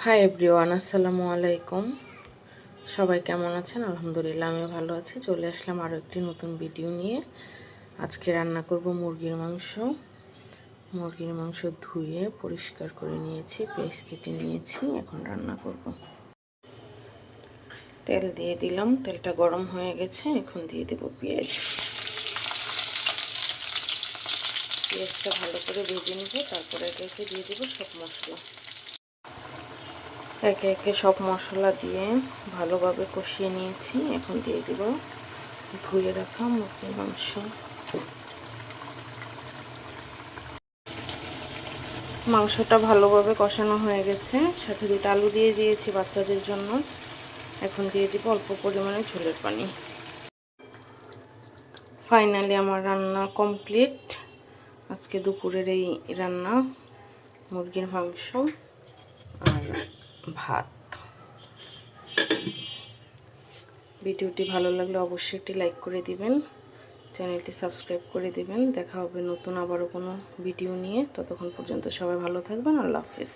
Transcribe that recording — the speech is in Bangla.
হাই এভরিওয়ান, আসসালামু আলাইকুম। সবাই কেমন আছেন? আলহামদুলিল্লাহ, আমিও ভালো আছি। চলে আসলাম আরও একটি নতুন ভিডিও নিয়ে। আজকে রান্না করব মুরগির মাংস। মুরগির মাংস ধুয়ে পরিষ্কার করে নিয়েছি, পেঁয়াজ কেটে নিয়েছি। এখন রান্না করব। তেল দিয়ে দিলাম, তেলটা গরম হয়ে গেছে। এখন দিয়ে দেব পেঁয়াজ। পেঁয়াজটা ভালো করে ভেজে নেব, তারপরে একে একে দিয়ে দেব সব মশলা। একে একে সব মশলা দিয়ে ভালোভাবে কষিয়ে নিয়েছি। এখন দিয়ে দেব ধুয়ে রাখা মুরগির মাংস। মাংসটা ভালোভাবে কষানো হয়ে গেছে, সাথে দুটো আলু দিয়ে দিয়েছি বাচ্চাদের জন্য। এখন দিয়ে দিব অল্প পরিমাণে ঝোলের পানি। ফাইনালি আমার রান্না কমপ্লিট। আজকে দুপুরের এই রান্না, মুরগির মাংস আর ভাত। ভিডিওটি ভালো লাগলে অবশ্যই একটি লাইক করে দিবেন, চ্যানেলটি সাবস্ক্রাইব করে দিবেন। দেখা হবে নতুন আবারও কোনো ভিডিও নিয়ে। ততক্ষণ পর্যন্ত সবাই ভালো থাকবেন। আল্লাহ হাফেজ।